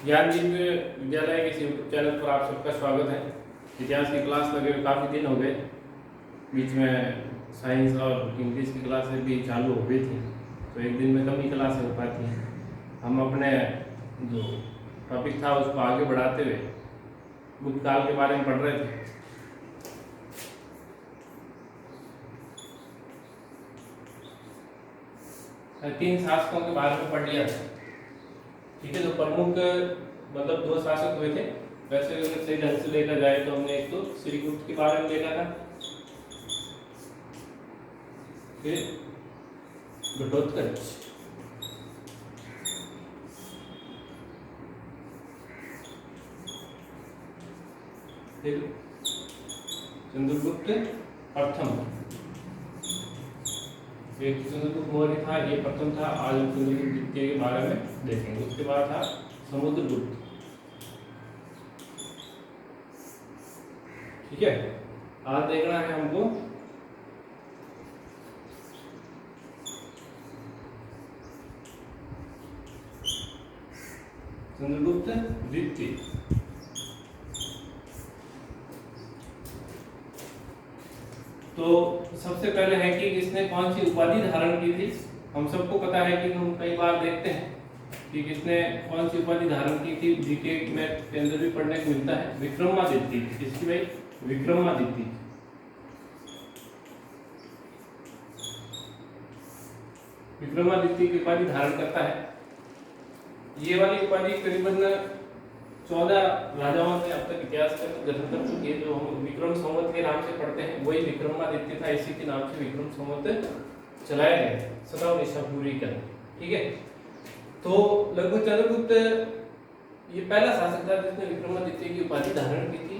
ज्ञानदीप विद्यालय के इस यूट्यूब चैनल पर आप सबका स्वागत है। इतिहास की क्लास लगे हुए काफ़ी दिन हो गए, बीच में साइंस और इंग्लिश की क्लासें भी चालू हो गई थी, तो एक दिन में कम ही क्लासें हो पाती हैं। हम अपने जो टॉपिक था उसको आगे बढ़ाते हुए गुप्त काल के बारे में पढ़ रहे थे। तीन शासकों के बारे में पढ़ लिया था, ठीक है। जो प्रमुख मतलब दो शासक हुए थे, वैसे अगर सही ढंग से देखा जाए तो हमने एक तो श्रीगुप्त के बारे में देखा था, फिर घटोत्कच, फिर चंद्रगुप्त प्रथम। एक चंद्रगुप्त मौर्य था, ये प्रथम था। आज हम चंद्रगुप्त द्वितीय के बारे में देखेंगे। उसके बाद था समुद्रगुप्त, ठीक है। आज देखना है हमको चंद्रगुप्त द्वितीय। तो सबसे पहले है कि इसने कौन सी उपाधि धारण की थी। हम सबको पता है कि हम कई बार देखते हैं कि किसने कौन सी उपाधि धारण की थी। जीके में के अंदर भी पढ़ने को मिलता है। विक्रमादित्य, किसकी भाई? विक्रमादित्य। विक्रमादित्य की उपाधि धारण करता है। ये वाली उपाधि करीबन 14 राजाओं ने अब तक इतिहास का गठन कर चुकी है। जो हम विक्रम संवत के नाम से पढ़ते हैं वही विक्रमादित्य था, इसी के नाम से विक्रम संवत चलाया गया 57 ईसा पूर्व का, ठीक है। तो लगभग चंद्रगुप्त ये पहला शासक था जिसने विक्रमादित्य की उपाधि धारण की थी।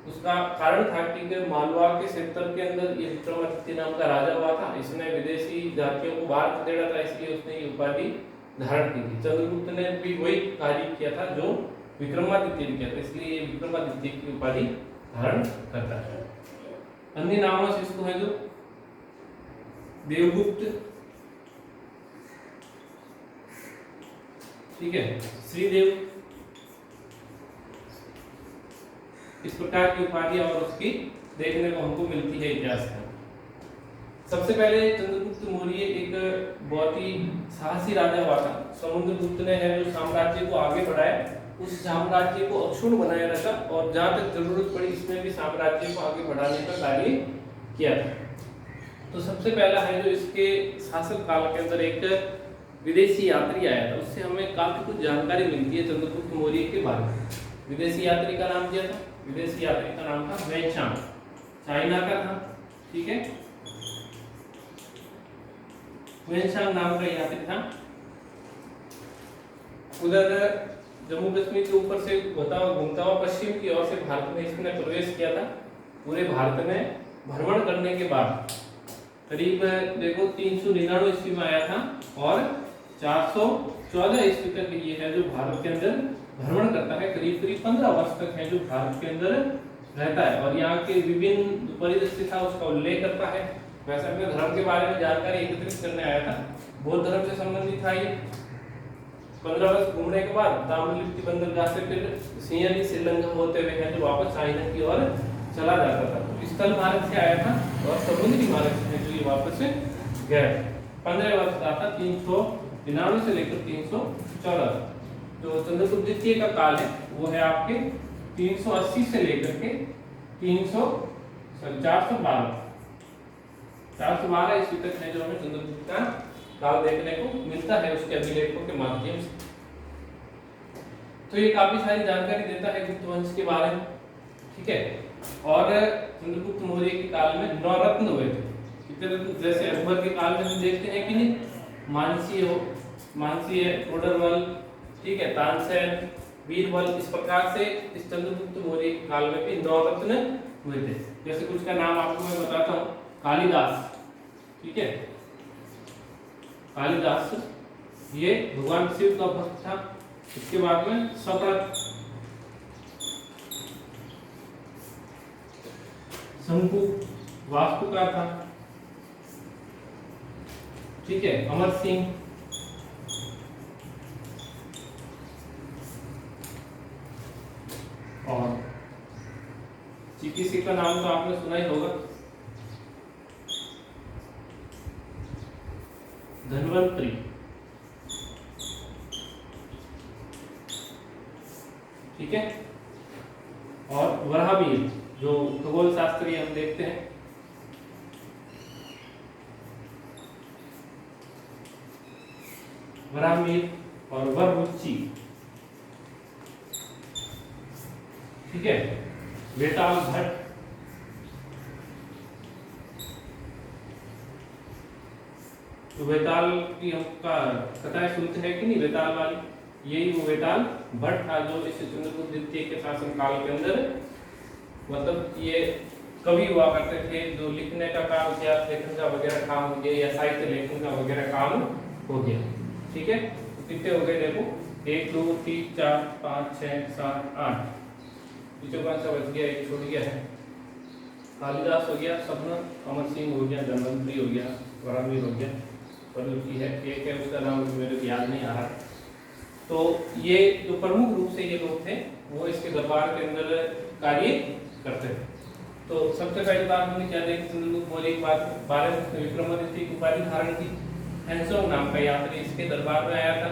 उसका कारण था कि मालवा के क्षेत्र के अंदर ये विक्रमादित्य नाम का राजा हुआ था। इसने विदेशी जातियों को बाहर खदेड़ा था, इसलिए उसने ये उपाधि धारण की थी। चंद्रगुप्त ने भी वही कार्य किया था जो विक्रमादित्य ने किया था, इसलिए ये विक्रमादित्य की उपाधि धारण करता है। अन्य नामों से इसको है जो देवगुप्त, ठीक है, श्रीदेव, इस प्रकार की उपाधियां और उसकी देखने को हमको मिलती है इतिहास में। सबसे पहले चंद्रगुप्त मौर्य एक बहुत ही साहसी राजा हुआ था। समुद्रगुप्त ने है जो साम्राज्य को आगे बढ़ाया, उस साम्राज्य को अक्षुण्ण बनाए रखा और जहां तक जरूरत पड़ी इसमें भी साम्राज्य को आगे बढ़ाने का कार्य किया था। तो सबसे पहला है जो इसके शासन काल के अंदर एक विदेशी यात्री आया था, उससे हमें काफी कुछ जानकारी मिलती है चंद्रगुप्त मौर्य के बारे में। विदेशी यात्री का नाम क्या था? विदेशी यात्री का नाम था वेनशांग, चाइना का था, ठीक है। वेनशांग नाम का यात्री था। उधर जम्मू कश्मीर के ऊपर से घूमता हुआ पश्चिम की ओर से भारत में इसने प्रवेश किया था। पूरे भारत में भ्रमण करने के बाद करीब देखो 399 ईस्वी में आया था और 414 ईस्वी तक ये है जो भारत के अंदर भ्रमण करता है। करीब 15 वर्ष तक है जो भारत के अंदर रहता है और यहाँ के विभिन्न परिदृश्य था उसका उल्लेख करता है। वैसे अपने धर्म के बारे में जानकारी एकत्रित करने आया था, बौद्ध धर्म से संबंधित था ये। 15 वर्ष घूमने के बाद ताम्रलिप्ति बंदरगाह से फिर सिंहली श्रीलंका होते हुए है जो वापस चाइना की ओर चला जाता था। तो स्थल मार्ग से आया था और समुद्री मार्ग से जो ये वापस गया। 15 वर्ष का था, 399 से लेकर 314। जो चंद्रगुप्त द्वितीय का काल है वो है आपके 380 से लेकर के 412 ईस्वी तक है जो हमें चंद्रगुप्त का काल देखने को मिलता है उसके अभिलेखों के माध्यम से। तो ये काफी सारी जानकारी देता है गुप्त वंश के बारे में, ठीक है। और चंद्रगुप्त मौर्य के काल में 9 रत्न हुए थे। जैसे अकबर के काल में हम देखते हैं कि नहीं, मानसी है, टोडरमल, ठीक है, तानसेन, बीरबल, इस प्रकार से इस चंद्रगुप्त मौर्य के काल में भी 9 रत्न हुए थे। जैसे कुछ का नाम आपको मैं बताता हूँ। कालिदास, ठीक है, कालिदास ये भगवान शिव का भक्त था। इसके बाद में सप्रत, शंकु वास्तुकार था, ठीक है, अमर सिंह, किसी का नाम तो आपने सुना ही होगा, धन्वंतरी। ठीक है, और वराहमिहिर जो खगोल शास्त्री हम देखते हैं, वराहमिहिर और वररुचि। ठीक है, वेताल भट्ट, तो वेताल की हमका कथाएं सुनते हैं कि नहीं, वेताल वाली, यही वो वेताल भट्ट था जो इस चंद्रगुप्त द्वितीय के शासन काल के अंदर, मतलब ये कवि हुआ करते थे जो लिखने का काम, इतिहास लेखन का वगैरह काम हो गया या साहित्य लेखन का वगैरह काम हो गया। ठीक है, तो कितने हो गए देखो, 1 2 3 4 5 6 7 8, पीछे कौन सा बच गया, एक छूट गया है, कालिदास हो गया, सपना अमर सिंह हो गया, धन्वंतरी हो गया, वराहमिहिर हो गया, वररुचि है, एक है उसका नाम मेरे को याद नहीं आ रहा। तो ये जो प्रमुख रूप से ये लोग थे वो इसके दरबार के अंदर कार्य करते थे। तो सबसे पहली बात हमने क्या देखी, चंद्रगुप्त मौर्य के बारे में विक्रमादित्य की उपाधि धारण की, हैंसोंग नाम का यात्री इसके दरबार में आया था।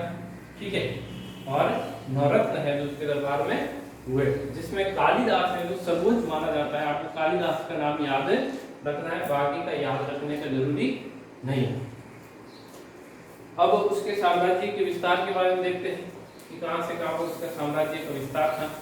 ठीक है, और नवरत्न है जो उसके दरबार में हुए, जिसमें कालिदास है जो सर्वोच्च माना जाता है। आपको कालिदास का नाम याद रखना है, बाकी का याद रखने का जरूरी नहीं है। अब उसके साम्राज्य के विस्तार के बारे में देखते हैं कि कहां से कहां पर उसका साम्राज्य का विस्तार था।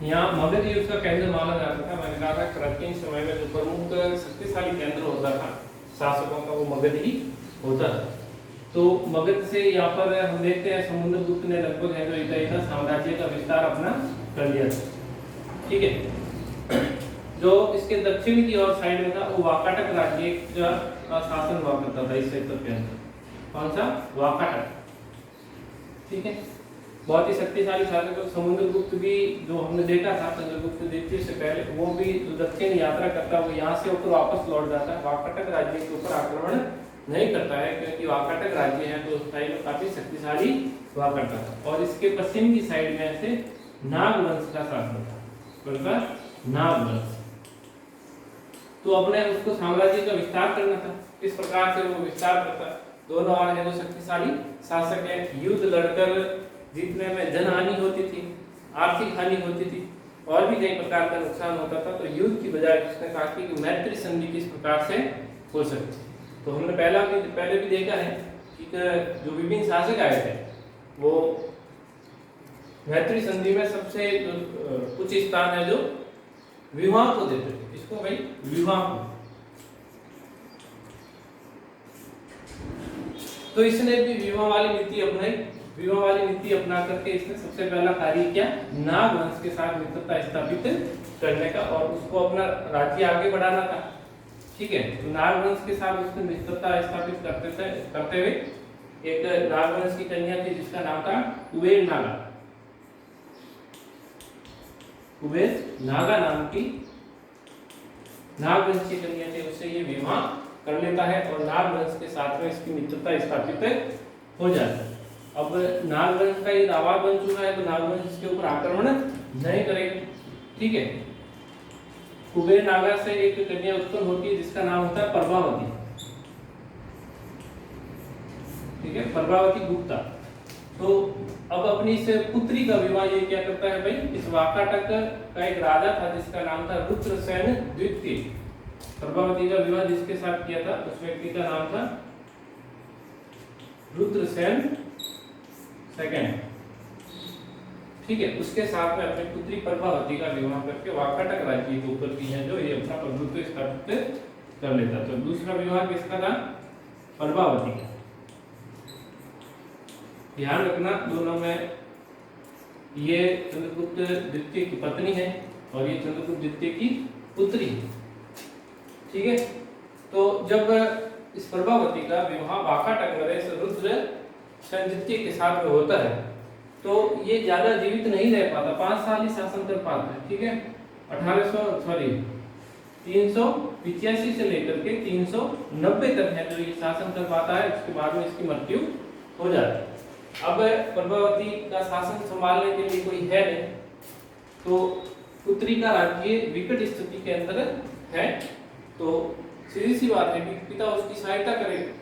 यहाँ मगध ही उसका केंद्र माना जाता था। मैंने कहा था प्राचीन समय में जो प्रमुख शक्तिशाली केंद्र होता था शासकों का, वो मगध ही होता था। तो मगध से यहाँ पर हम देखते हैं समुद्रगुप्त ने लगभग है जो इतना साम्राज्य का विस्तार अपना कर लिया था। ठीक है, जो इसके दक्षिण की ओर साइड में था वो वाकाटक राज्य का शासन हुआ करता था इस क्षेत्र के अंदर। कौन सा? वाकाटक। ठीक है, बहुत ही शक्तिशाली शासक। समुद्रगुप्त भी जो हमने देखा था चंद्रगुप्त द्वितीय से पहले, वो भी जो दक्षिण यात्रा करता वो यहाँ से ऊपर वापस लौट जाता है, वाकाटक राज्य के ऊपर आक्रमण नहीं करता है, क्योंकि वाकाटक राज्य है तो उस टाइम में काफी शक्तिशाली हुआ करता था। और इसके पश्चिम की साइड में ऐसे नागवंश का शासन था। कौन सा? नागवंश। तो अपने उसको साम्राज्य का विस्तार करना था। किस प्रकार से वो विस्तार करता? दोनों और है जो शक्तिशाली शासक है, युद्ध लड़कर जीतने में जन हानि होती थी, आर्थिक हानि होती थी, और भी कई प्रकार का नुकसान होता था। तो युद्ध की बजाय उसने कहा कि मैत्री संधि किस प्रकार से हो सकती। तो हमने पहले भी देखा है कि जो विभिन्न शासक आए थे वो मैत्री संधि में सबसे उच्च स्थान है जो विवाह को देते थे। इसको भाई विवाह को। तो इसने भी विवाह वाली नीति अपनाई। विवाह वाली नीति अपना करके इसने सबसे पहला कार्य किया नागवंश के साथ मित्रता स्थापित करने का, और उसको अपना राज्य आगे बढ़ाना था। ठीक है, तो नागवंश के साथ उसने मित्रता स्थापित करते हुए एक नागवंश की कन्या थी जिसका नाम था कुबेर नागा। कुबेर नागा नाम की नागवंश की कन्या थी, उससे ये विवाह कर लेता है और नागवंश के साथ में इसकी मित्रता स्थापित हो जाती है। अब नागवंश का ये दावा बन चुका है तो नागवंश इसके ऊपर आक्रमण नहीं करेगा। ठीक है, कुबेर नागा से एक कन्या उत्पन्न होती है जिसका नाम होता है प्रभावती। ठीक है, प्रभावती गुप्ता। तो अब अपनी इस पुत्री का विवाह ये क्या करता है भाई, इस वाकाटक का एक राजा था जिसका नाम था रुद्रसेन द्वितीय। प्रभावती का विवाह जिसके साथ किया था उस व्यक्ति का नाम था रुद्रसेन सेकंड। ठीक है, उसके साथ में अपनी पुत्री प्रभावती का विवाह करके वाकाटक राज्य के ऊपर की है जो ये अपना प्रभुत्व स्थापित कर लेता। तो दूसरा विवाह किसका था? प्रभावती का। ध्यान रखना दोनों में, ये चंद्रगुप्त द्वितीय की पत्नी है और ये चंद्रगुप्त द्वितीय की पुत्री है। ठीक है, तो जब इस प्रभावती का विवाह वाकाटक नरेश रुद्र संजित्य के साथ में होता है, तो ये ज्यादा जीवित नहीं रह पाता, 5 साल ही शासन कर पाता है। ठीक है, 385 से लेकर के 390 तक है जो ये शासन कर पाता है, उसके बाद में इसकी मृत्यु हो जाती है। अब प्रभावती का शासन संभालने के लिए कोई है नहीं, तो पुत्री का राज्य विकट स्थिति के अंदर है, तो सीधी सी बात है कि पिता उसकी सहायता करेगा।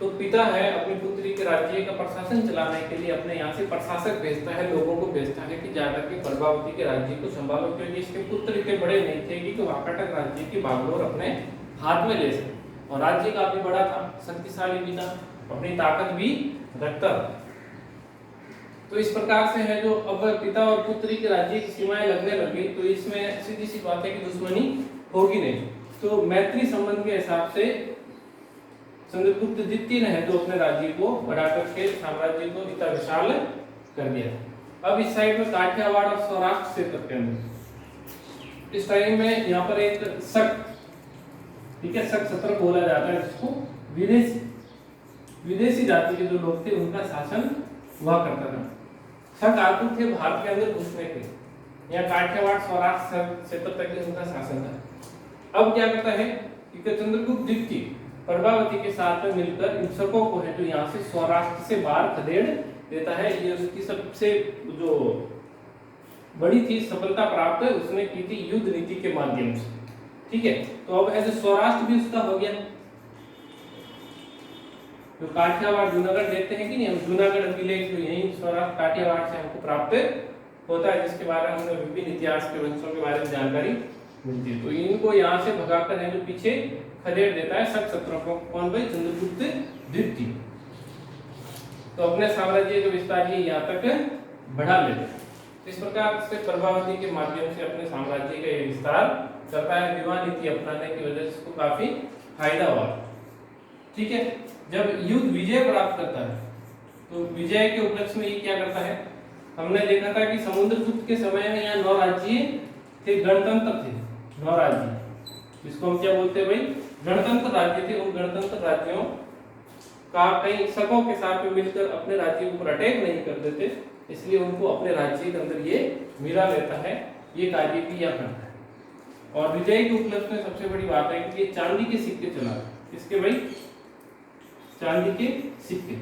तो पिता है अपनी पुत्री के राज्य का प्रशासन चलाने के लिए अपने यहाँ से प्रशासक भेजता है, लोगों को भेजता है कि जाकर के प्रभावती के राज्य को संभालो, क्योंकि इसके पुत्र इतने बड़े नहीं थे कि वाकाटक राज्य की बागडोर अपने हाथ में ले सके, और राज्य काफी बड़ा था, शक्तिशाली भी था, अपनी ताकत भी रखता था। तो इस प्रकार से है जो अब पिता और पुत्री के राज्य की सीमाएं लगने लगी, तो इसमें सीधी सी बात है कि दुश्मनी होगी नहीं। तो मैत्री संबंध के हिसाब से चंद्रगुप्त द्वितीय ने है जो अपने राज्य को बढ़ा करके साम्राज्य को इतना विशाल कर दिया। अब इस साइड में काठियावाड़ और सौराष्ट्र क्षेत्र के अंदर इस टाइम में यहाँ पर एक शक, ठीक है, शक सत्र बोला जाता है, जिसको विदेशी जाति के जो लोग थे उनका शासन हुआ करता था। शक आतुर थे भारत के अंदर घुसने के, या काठियावाड़ सौराष्ट्र क्षेत्र तक उनका शासन था। अब क्या करता है कि चंद्रगुप्त द्वितीय प्रभावती के साथ में मिलकर इन शकों को है जो यहाँ से सौराष्ट्र से बाहर खदेड़ देता है। ये उसकी सबसे जो बड़ी थी सफलता प्राप्त है उसने की थी युद्ध नीति के माध्यम से। ठीक है, तो अब है जो सौराष्ट्र भी उसका हो गया, जो काठियावाड़ जूनागढ़ देखते हैं कि नहीं, हम जूनागढ़ अभिलेख जो यही सौराष्ट्र काठियावाड़ से हमको प्राप्त होता है, जिसके बारे में हमें विभिन्न इतिहास के वंशों के बारे में जानकारी मिलती है। तो इनको यहाँ से भगाकर है जो पीछे खदेड़ देता है शक सत्रों को, कौन भाई, चंद्रगुप्त द्वितीय। तो अपने साम्राज्य का विस्तार ये यहाँ तक बढ़ा लेते हैं। इस प्रकार से प्रभावती के माध्यम से अपने साम्राज्य का ये विस्तार करता है। विवाह नीति अपनाने की वजह से इसको काफी फायदा हुआ। ठीक है, जब युद्ध विजय प्राप्त करता है तो विजय के उपलक्ष्य में ये क्या करता है, हमने देखा था कि समुद्रगुप्त के समय में यहाँ 9 राज्य थे, गणतंत्र थे, 9 राज्य, इसको हम क्या बोलते हैं भाई, गणतंत्र राज्य थे। उन गणतंत्र राज्यों का कई शकों के साथ में मिलकर अपने राज्य के ऊपर अटैक नहीं कर देते, इसलिए उनको अपने राज्य के अंदर ये मिला लेता है, ये कार्य भी यह करता है। और विजय के उपलक्ष्य में सबसे बड़ी बात है कि ये चांदी के सिक्के चला, किसके भाई, चांदी के सिक्के।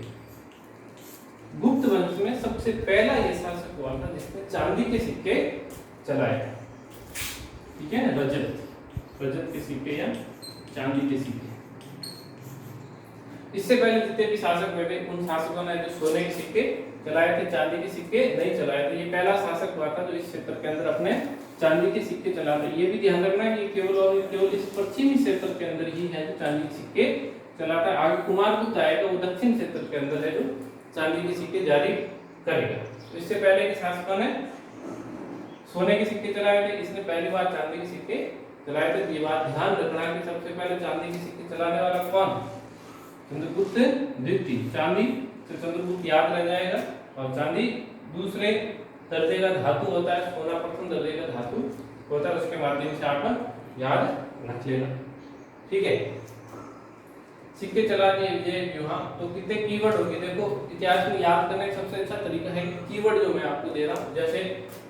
गुप्त वंश में सबसे पहला ये शासक हुआ था जिसने चांदी के सिक्के चलाए। ठीक है ना, रजत के सिक्के या चांदी के सिक्के। इससे पहले जितने भी शासक हुए थे उन शासकों ने जो सोने के सिक्के चलाए थे, चांदी के सिक्के नहीं चलाए थे। ये पहला शासक हुआ था जो इस क्षेत्र के अंदर अपने चांदी के सिक्के चलाते। ये भी ध्यान रखना कि केवल इस पश्चिमी क्षेत्र के अंदर ही है जो चांदी के सिक्के चलाता है। आगे कुमारगुप्त आएगा, वो दक्षिण क्षेत्र के अंदर है जो चांदी के सिक्के जारी करेगा। तो इससे पहले के शासकों ने सोने के सिक्के चलाए थे, इसने पहली बार चांदी के सिक्के चलाए थे। ये बात ध्यान रखना कि सबसे पहले चांदी के सिक्के चलाने वाला कौन, चंद्रगुप्त द्वितीय। चांदी से चंद्रगुप्त याद रह जाएगा, और चांदी दूसरे दर्जे का धातु होता है, सोना प्रथम दर्जे का धातु होता है, उसके माध्यम से आप याद रख लेना। ठीक है, सिक्के चलाने ये विवाह, तो कितने कीवर्ड होंगे देखो। इतिहास में याद करने का सबसे अच्छा तरीका है कीवर्ड जो मैं आपको दे रहा हूँ। जैसे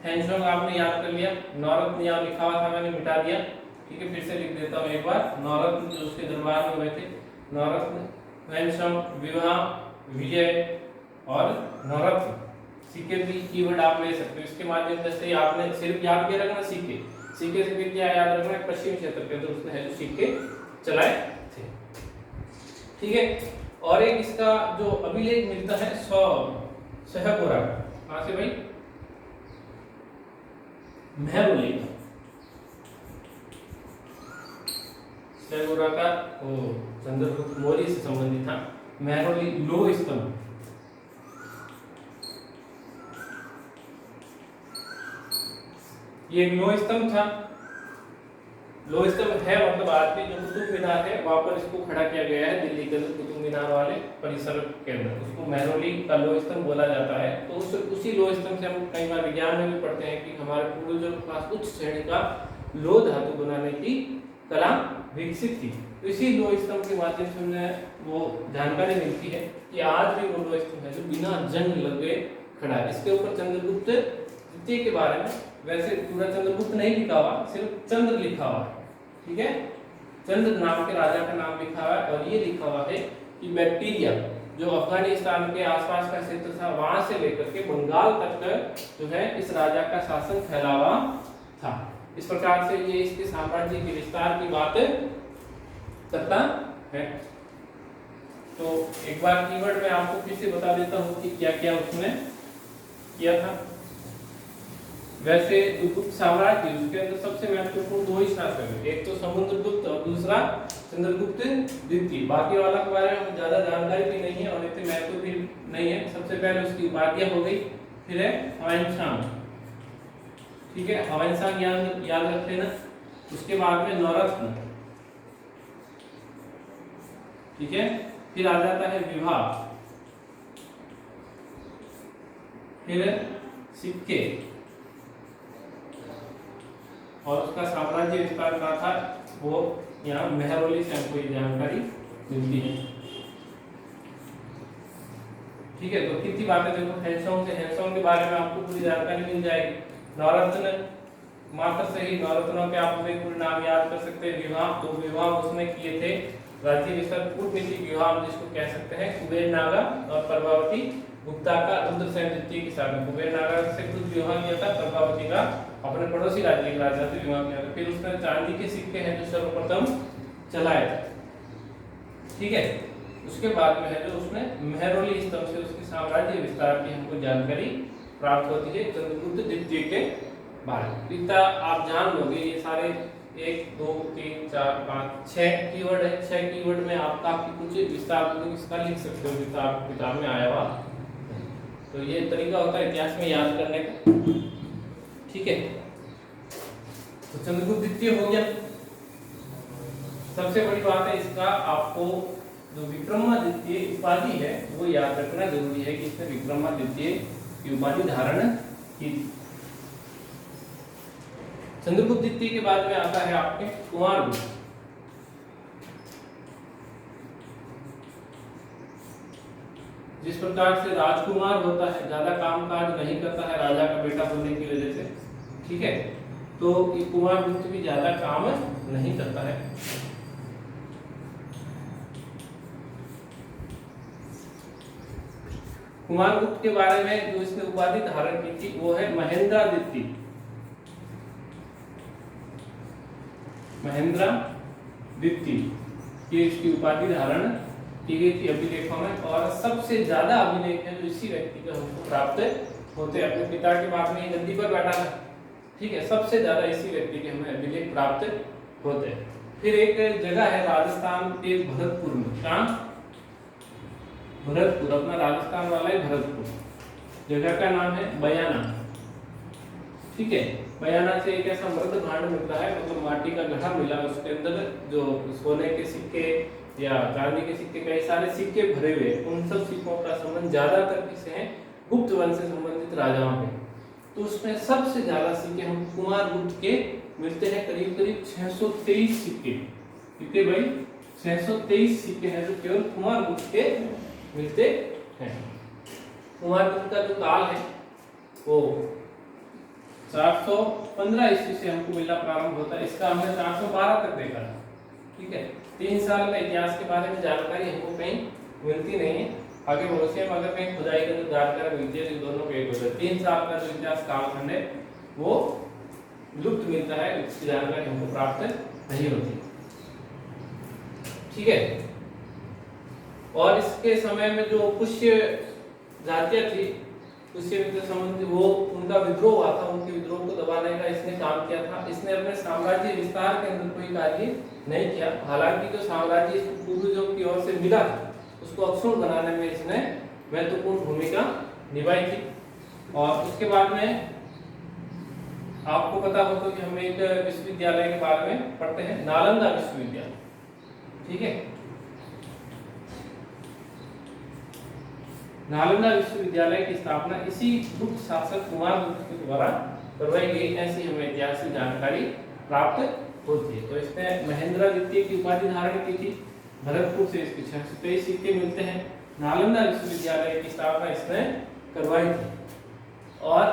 हैंसोंग आपने याद कर लिया, नौरत्न यहाँ लिखा हुआ था, मैंने मिटा दिया। ठीक है, फिर से लिख देता हूँ एक बार। नौरत्न जो उसके दरबार में हुए थे, नौरत्न, हैंसोंग, विवाह, विजय और नौरत्न, सिक्के भी कीवर्ड आप ले सकते हो। इसके माध्यम से आपने सिर्फ याद किया रखना सिक्के, सिक्के से फिर क्या याद रखना, पश्चिम क्षेत्र के अंदर उसने है जो सिक्के चलाए थे। ठीक है, और एक इसका जो अभिलेख मिलता है सहगोरा, कहां से भाई, महरुली का। सहगोरा का चंद्रगुप्त मौर्य से संबंधित था। महरुली लोह स्तंभ, ये लोह स्तंभ था। लोह स्तंभ है मतलब आज भी जो कुतुब मीनार है वहां पर इसको खड़ा किया गया है, दिल्ली के अंदर कुतुब मीनार वाले परिसर के अंदर, उसको महरौली का लोह स्तंभ बोला जाता है। तो उसी लोह स्तंभ से हम कई बार विज्ञान में भी पढ़ते हैं कि हमारे पूर्वजों के पास उच्च श्रेणी का लोह धातु बनाने की कला विकसित की। तो इसी दो स्तंभ के माध्यम से हमें वो जानकारी मिलती है कि आज भी वो दो स्तंभ है जो बिना जंग लगे खड़ा है। इसके ऊपर चंद्रगुप्त द्वितीय के बारे में वैसे पूरा चंद्रगुप्त नहीं लिखा हुआ, सिर्फ चंद्र लिखा हुआ है, ठीक है, चंद्र नाम के राजा का नाम लिखा हुआ है। और ये लिखा हुआ है कि बैक्टीरिया जो अफगानिस्तान के आसपास का क्षेत्र था वहां से लेकर के बंगाल तक जो है इस राजा का शासन फैला हुआ था। इस प्रकार से ये इसके साम्राज्य के विस्तार की बात करता है। तो एक बार कीवर्ड में आपको फिर से बता देता हूँ कि क्या क्या उसने किया था। वैसे जो गुप्त साम्राज्य उसके अंदर सबसे महत्वपूर्ण दो ही शासक है, एक तो समुद्रगुप्त और दूसरा चंद्रगुप्त द्वितीय। बाकी वाला के बारे में ज्यादा जानकारी भी नहीं है और इतने महत्व भी नहीं है। सबसे पहले उसकी उपाधियां हो गई, फिर है ह्वेनसांग, ठीक है, ह्वेनसांग याद रख लेना। उसके बाद में नवरत्न, ठीक है, फिर आ जाता है विवाह, फिर सिक्के और उसका साम्राज्य विस्तार का था वो यहाँ मेहरौली से हमको ये जानकारी मिलती है, ठीक है। तो कितनी बातें देखो, हैंसोंग के बारे में आपको पूरी जानकारी मिल जाएगी। नवरत्न मात्र से ही नवरत्नों के आप पूरे नाम याद कर सकते हैं। विवाह, तो विवाह उसने किए थे राज्य विस्तार कूटनीतिक विवाह हम जिसको कह सकते हैं कुबेर नागा और प्रभावती गुप्ता का रुद्रसेन द्वितीय के साथ में। कुबेर नागा से कुछ विवाह किया था, प्रभावती का अपने पड़ोसी राज्य के राजा से विवाह किया था। फिर उसने चांदी के सिक्के हैं जो सर्वप्रथम चलाए थे, ठीक है। उसके बाद में है जो उसने मेहरौली स्तंभ से उसके साम्राज्य विस्तार की हमको जानकारी प्राप्त होती है चंद्रगुप्त द्वितीय के बारे में। इतना आप जान लोगे, ये सारे 1 2 3 4 5 6 कीवर्ड है। 6 कीवर्ड में आप काफी कुछ विस्तार इसका लिख सकते हो जितना किताब में आया हुआ। तो ये तरीका होता है इतिहास में याद करने का, ठीक है। तो चंद्रगुप्त द्वितीय हो गया। सबसे बड़ी बात है इसका, आपको जो विक्रमादित्य उपाधि है वो याद रखना जरूरी है कि इसने विक्रमादित्य की उपाधि धारण की। चंद्रगुप्त द्वितीय के बाद में आता है आपके कुमारगुप्त। जिस प्रकार से राजकुमार होता है, ज्यादा कामकाज नहीं करता है राजा का बेटा होने की वजह से, ठीक है, तो ये कुमारगुप्त भी ज्यादा काम नहीं करता है। कुमारगुप्त के बारे में जो इसने उपाधि धारण की थी वो है महेंद्रादित्य। महेंद्रादित्य ये इसकी उपाधि धारण की गई थी अभिलेखों में। और सबसे ज्यादा अभिलेख है जो इसी व्यक्ति का हमको प्राप्त होते हैं। अपने पिता के बाद में गद्दी पर बैठा था, ठीक है, सबसे ज्यादा इसी व्यक्ति के हमें अभिलेख प्राप्त होते हैं। फिर एक जगह है राजस्थान के भरतपुर में, कहाँ, भरतपुर, अपना राजस्थान वाला है भरतपुर, जगह का नाम है बयाना, ठीक है। बयाना से एक ऐसा मृत भांड मिलता है, मतलब माटी का घड़ा मिला, उसके अंदर जो सोने के सिक्के या चांदी के सिक्के, कई सारे सिक्के भरे हुए। उन सब सिक्कों का संबंध ज्यादातर किसे है, गुप्त वंश से संबंधित राजाओं में। तो उसमें सबसे ज्यादा सिक्के हम कुमारगुप्त के मिलते हैं, करीब करीब 623 सिक्के, कितने भाई, 623 सिक्के हैं जो केवल कुमारगुप्त के मिलते हैं। कुमारगुप्त का जो काल है वो 415 ईस्वी से हमको मिलना प्रारंभ होता है। इसका हमने 412 तक देखा था, ठीक है। 3 साल का इतिहास के बारे में जानकारी हमको कहीं मिलती नहीं है। आगे भविष्य में अगर कहीं खुदाई के अंदर जानकारी मिलती है तो दोनों के एक होता है। 3 साल का जो इतिहास कालखंड है वो लुप्त मिलता है, उसकी जानकारी हमको प्राप्त नहीं होती, ठीक है। और इसके समय में जो पुष्य जातियां थी, पुष्य मित्र संबंधी, वो उनका विद्रोह हुआ था, उनके विद्रोह को दबाने का इसने काम किया था। इसने अपने साम्राज्य विस्तार के अंदर कोई कार्य नहीं किया। हालांकि जो साम्राज्य पूर्वजों की ओर से मिला था उसको अक्षुण्ण बनाने में इसने महत्वपूर्ण भूमिका निभाई थी। और उसके बाद में आपको पता हो तो कि हम एक विश्वविद्यालय के बारे में पढ़ते हैं, नालंदा विश्वविद्यालय, ठीक है। नालंदा विश्वविद्यालय की स्थापना इसी गुप्त शासक कुमारगुप्त के द्वारा करवाई गई, ऐसी हमें इतिहास की जानकारी प्राप्त होती है। तो इसने महेंद्र द्वितीय की उपाधि धारण की थी। भरतपुर से इसके 623 सिक्के मिलते हैं। नालंदा विश्वविद्यालय की स्थापना इसने करवाई थी। और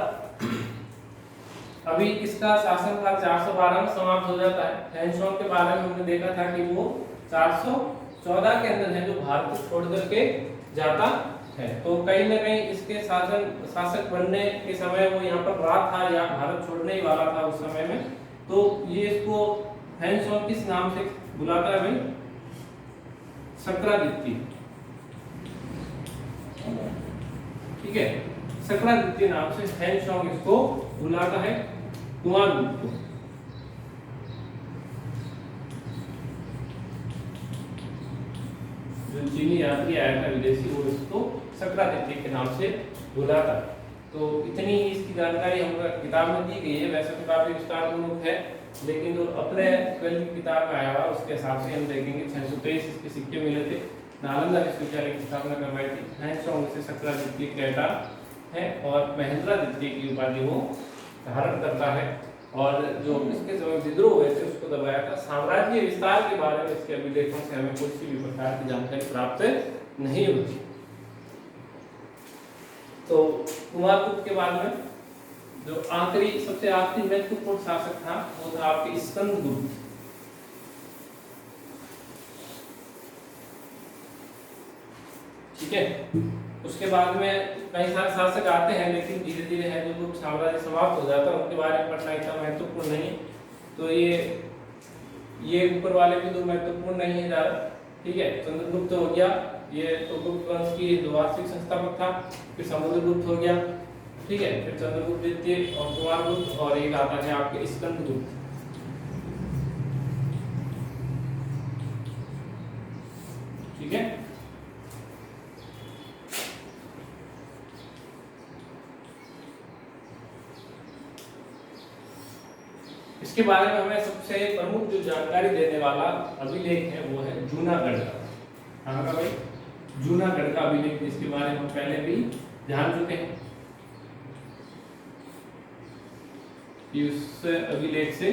अभी इसका शासनकाल 412 में समाप्त हो जाता है। हैंसोंग के बारे में हमने देखा था कि वो 414 के अंदर है जो भारत को छोड़ करके जाता है। तो कहीं ना कहीं इसके शासक बनने के समय वो यहाँ पर रहा था या भारत छोड़ने ही वाला था उस समय में। तो ये इसको हैंसोंग किस नाम से बुलाता है भाई? सक्रादित्य, ठीक है, सक्रादित्य नाम से हैंसोंग इसको बुलाता है कुमारगुप्त को। जो चीनी यात्री आया था विदेशी, वो इसको सक्रादित्य के नाम से बुलाता। तो इतनी इसकी जानकारी हम किताब में दी गई है। वैसे तो काफी विस्तारपूर्वक है, लेकिन जो अपने 12वीं की किताब में आया हुआ उसके हिसाब से हम देखेंगे। 623 इसके सिक्के मिले थे। नालंदा विश्वविद्यालय की स्थापना करवाई थी। हैंसोंग से सक्रादित्य कहता है और महेंद्र द्वितीय की उपाधि वो धारण करता है। और जो इसके समय विद्रोह हुए थे उसको दबाया था। साम्राज्य विस्तार के बारे में इसके अभिलेखों से हमें किसी भी प्रकार की जानकारी प्राप्त नहीं होती। तो कुमारगुप्त के बाद में जो आखिरी सबसे आखिरी महत्वपूर्ण शासक था वो था आपके स्कंदगुप्त। ठीक है, उसके बाद में कई सारे शासक आते हैं, लेकिन धीरे धीरे है जो गुप्त साम्राज्य समाप्त हो जाता है। उनके बारे में पढ़ना इतना महत्वपूर्ण नहीं है। तो ये ऊपर वाले भी दो महत्वपूर्ण नहीं है ज्यादा। ठीक है, चंद्रगुप्त हो गया, ये तो गुप्त वंश की द्विवार्षिक संस्थापक था। फिर समुद्रगुप्त हो गया, ठीक है, फिर चंद्रगुप्त द्वितीय और कुमारगुप्त, और एक आता है आपके स्कंदगुप्त। ठीक है, इसके बारे में हमें सबसे प्रमुख जो जानकारी देने वाला अभिलेख है वो है जूनागढ़ का। कहाँ का भाई? जूनागढ़ का अभिलेख, जिसके बारे में हम पहले भी जान चुके हैं। इस अभिलेख से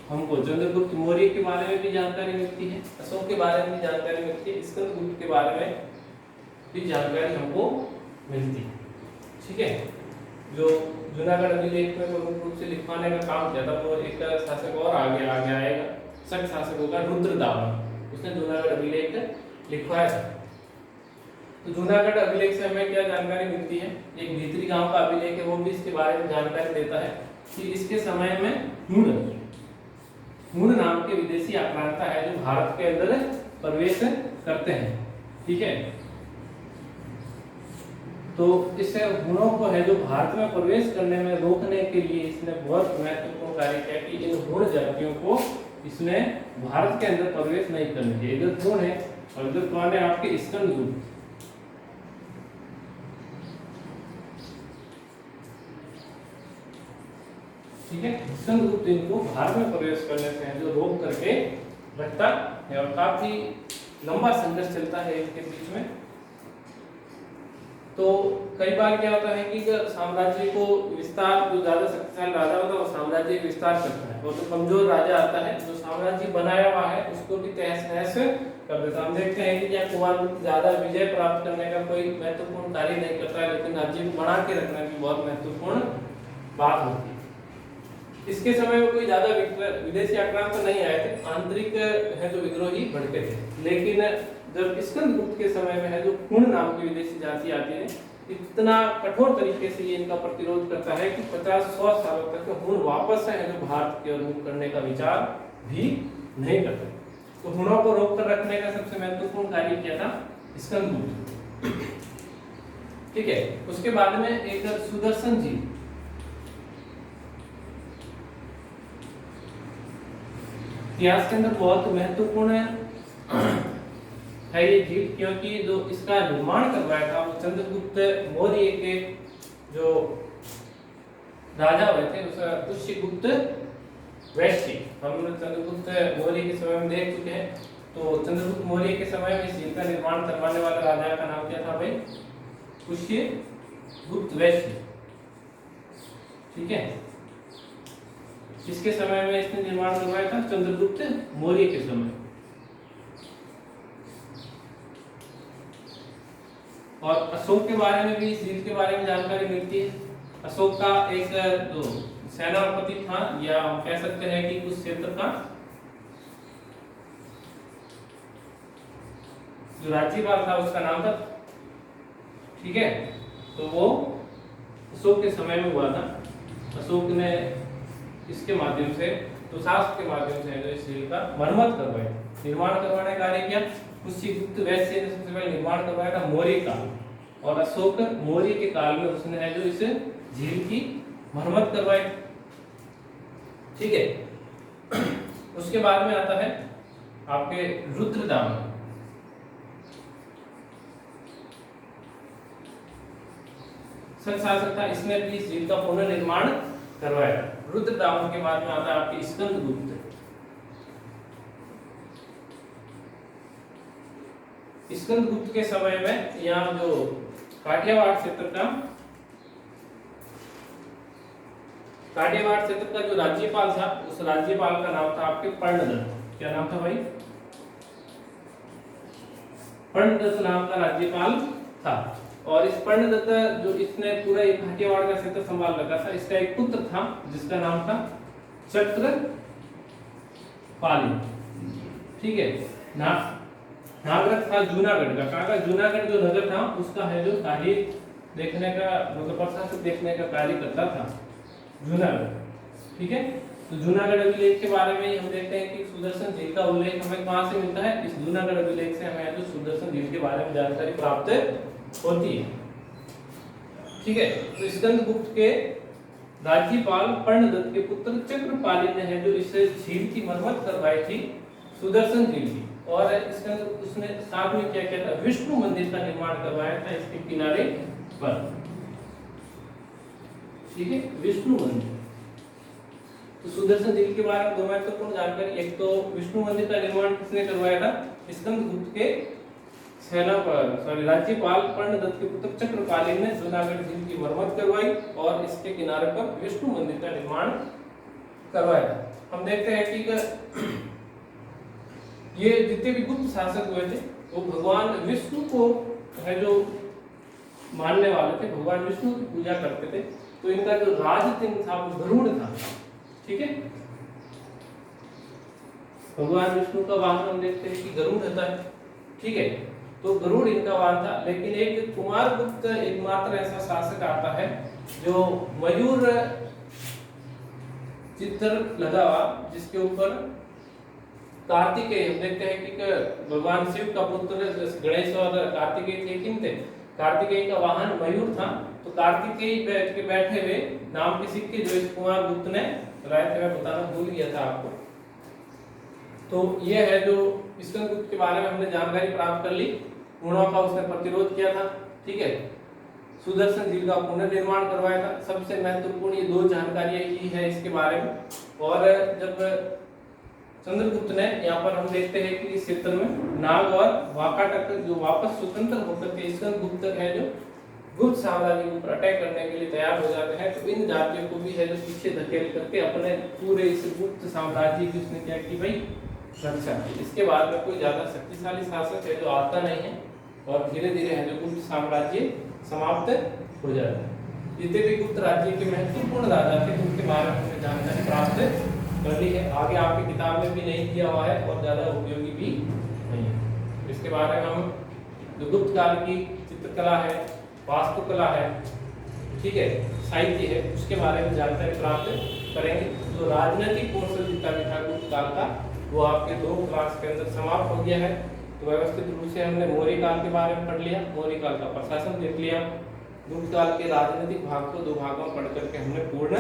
हमको चंद्रगुप्त मौर्य के बारे में भी जानकारी मिलती है, अशोक के बारे में भी जानकारी मिलती है, स्कंदगुप्त के बारे में भी जानकारी हमको मिलती है। ठीक है, जो जूनागढ़ अभिलेख में प्रमुख रूप से लिखवाने का काम किया था वो एक शासक और आगे आएगा, शक शासक होगा रुद्रदामन। उसने जूनागढ़ अभिलेख लिखवाया था। तो जूनागढ़ अभिलेख से हमें क्या जानकारी मिलती है? एक भीतरी गांव का अभिलेख है, वो भी इसके बारे में जानकारी देता है कि इसके समय में हुण नाम के विदेशी आक्रांता है जो भारत के अंदर प्रवेश करते हैं। ठीक है, तो इससे हुणों को है जो भारत में प्रवेश करने में रोकने के लिए इसने बहुत महत्वपूर्ण कार्य किया कि इन हुण जातियों को इसने भारत के अंदर प्रवेश नहीं करने दिया। इधर हुण है और इधर कौन है? आपके स्कंदगुप्त। ठीक है, स्कंदगुप्त इनको भारत में प्रवेश करने से है जो रोक करके रखता है। और काफी लंबा संघर्ष चलता है इनके बीच में। तो कई बार क्या होता है कि साम्राज्य को विस्तार, जो ज्यादा शक्तिशाली राजा होता है वो साम्राज्य का विस्तार करता है, और जो कमजोर राजा आता है जो साम्राज्य बनाया हुआ है उसको भी तहस नहस कर देता है। हम देखते हैं कि क्या कुमारगुप्त ज्यादा विजय प्राप्त करने का कोई महत्वपूर्ण कार्य नहीं करता है, लेकिन राज्य को बना के रखना भी बहुत महत्वपूर्ण बात होती है। इसके समय में कोई ज्यादा विदेशी आक्रांत नहीं आए थे, आंतरिक है जो विद्रोही भड़के थे। लेकिन जब स्कंदगुप्त के समय में है जो हुण नाम की विदेशी जाति आती है, इतना कठोर तरीके से ये इनका प्रतिरोध करता है कि 50-100 सालों तक हुण वापस है जो भारत की ओर मुख करने का विचार भी नहीं करते। तो हुणों को रोक कर रखने का सबसे महत्वपूर्ण कार्य किया था स्कंदगुप्त। ठीक है, उसके बाद में एक सुदर्शन जी, इतिहास के अंदर बहुत महत्वपूर्ण है ये झील, क्योंकि जो इसका निर्माण करवाया था वो चंद्रगुप्त मौर्य के जो राजा हुए थे उस पुष्यगुप्त वैश्य। हम चंद्रगुप्त मौर्य के समय में देख चुके हैं। तो चंद्रगुप्त मौर्य के समय में इस झील का निर्माण करवाने वाले राजा का नाम क्या था भाई? पुष्यगुप्त वैश्य। ठीक है, किसके समय में इसने निर्माण करवाया था? चंद्रगुप्त मौर्य के समय। और अशोक के बारे में भी, इस झील के बारे में जानकारी मिलती है। अशोक का एक जो सेनापति था, या हम कह सकते हैं कि उस क्षेत्र का जो राज्यपाल था उसका नाम था, ठीक है, तो वो अशोक के समय में हुआ था। अशोक ने इसके माध्यम से, तो शास्त्र के माध्यम से जो इस झील का मरम्मत करवाया, निर्माण करवाने का कार्य किया। पुष्यगुप्त वैश्य ने सबसे पहले निर्माण करवाया था मौर्य काल, और अशोक मौर्य के काल में उसने है जो इस झील की मरम्मत करवाई, ठीक है। उसके बाद में आता है आपके रुद्रदामन। सन शासक था, इसने भी इस झील का पुनर्निर्माण करवाया। रुद्रदामन के बाद में आता है आपके स्कंदगुप्त। स्कंदगुप्त के समय में यहाँ जो काठियावाड़ क्षेत्र का जो राज्यपाल था, उस राज्यपाल का नाम था आपके पर्णदत्त। क्या नाम था भाई? पर्णदत्त नाम का राज्यपाल था। और इस पर्णदत्त जो इसने पूरा एक काठियावाड़ का क्षेत्र संभाल रखा था, इसका एक पुत्र था जिसका नाम था चक्रपाली, ठीक है। नागरथ था जूनागढ़ का। कहाँ का? जूनागढ़ जो नगर था उसका है जो तारीख देखने का, मतलब प्रशासक देखने का कार्य करता था जूनागढ़, ठीक है। तो जूनागढ़ अभिलेख के बारे में हम देखते हैं कि सुदर्शन झील का उल्लेख हमें कहाँ से मिलता है? इस जूनागढ़ अभिलेख से हमें जो सुदर्शन झील के बारे में जानकारी प्राप्त होती है, ठीक है। तो स्कंदगुप्त के राज्यपाल पर्णदत्त के पुत्र चक्रपाली ने है जो इस झील की मरम्मत करवाई थी, सुदर्शन झील की। और इसके उसने साथ में क्या किया था? विष्णु मंदिर का निर्माण करवाया था इसके किनारे पर, ठीक है, विष्णु मंदिर। तो सुदर्शन झील के बारे में दो महत्वपूर्ण जानकारी, एक तो विष्णु मंदिर का निर्माण किसने करवाया था? स्कंदगुप्त के राज्यपाल पर्णदत्त के पुत्र चक्रपाली ने जूनागढ़ झील की मरम्मत करवाई और इसके किनारे पर विष्णु मंदिर का निर्माण करवाया था। हम देखते हैं कि ये जितने भी गुप्त शासक हुए थे वो भगवान विष्णु को है जो मानने वाले थे, भगवान विष्णु की पूजा करते थे। तो इनका जो राजचिन्ह था वो गरुड़ था, ठीक है। भगवान विष्णु का वाहन हम देखते हैं कि गरुड़ होता है, ठीक है। तो गरुड़ इनका वाहन था। लेकिन एक कुमारगुप्त एकमात्र ऐसा शासक आता है जो मयूर चित्र लगा हुआ, जिसके ऊपर कार्तिकेय, हम देखते हैं कि भगवान शिव का पुत्र गणेश और कार्तिकेय थे, किन थे? कार्तिकेय का वाहन मयूर था। तो कार्तिकेय बैठे हुए नाम के सिक्के जो इस कुमारगुप्त ने लाए थे, मैं बताना भूल गया था आपको। तो ये है जो स्कंदगुप्त के बारे में हमने जानकारी प्राप्त कर ली। गुणों का उसने प्रतिरोध किया था, ठीक है। सुदर्शन झील का पुनर्निर्माण करवाया था। सबसे महत्वपूर्ण ये दो जानकारियां ही है इसके बारे में। और जब चंद्रगुप्त ने, यहाँ पर हम देखते हैं कि इस क्षेत्र में नाग और वाकाटक जो वापस स्वतंत्र होकर के स्कंदगुप्त है जो गुप्त साम्राज्य के ऊपर अटैक करने के लिए तैयार हो जाते हैं, तो इन जातियों को भी है जो पीछे धकेल करके अपने पूरे इस गुप्त साम्राज्य की उसने क्या की भाई? रक्षा। इसके बाद में कोई ज्यादा शक्तिशाली शासक है जो आता नहीं है और धीरे धीरे है जो गुप्त साम्राज्य समाप्त हो जाता है। जितने भी गुप्त राज्य के महत्वपूर्ण राजा थे उनके बारे में हमें जानकारी प्राप्त कर ली है। आगे आपकी किताब में भी नहीं दिया हुआ है और ज्यादा उपयोगी भी नहीं है। इसके बारे में हम जो गुप्त काल की चित्रकला है, वास्तुकला है, ठीक है, साहित्य है, उसके बारे में जानकारी प्राप्त करेंगे। जो राजनीतिक कौशल जितना भी था गुप्त काल का, वो आपके 2 क्लास के अंदर समाप्त हो गया है। तो व्यवस्थित रूप से हमने मौर्य काल के बारे में पढ़ लिया, मौर्य काल का प्रशासन देख लिया, गुप्त काल के राजनीतिक भाग को 2 भागों में पढ़ करके हमने पूर्ण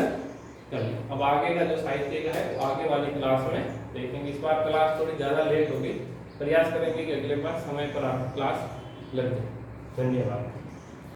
कर लिया। अब आगे का जो साहित्य का है वो आगे वाली क्लास में देखेंगे। इस बार क्लास थोड़ी ज्यादा लेट होगी, प्रयास करेंगे कि अगले बार समय पर आपकी क्लास लग जाए। धन्यवाद।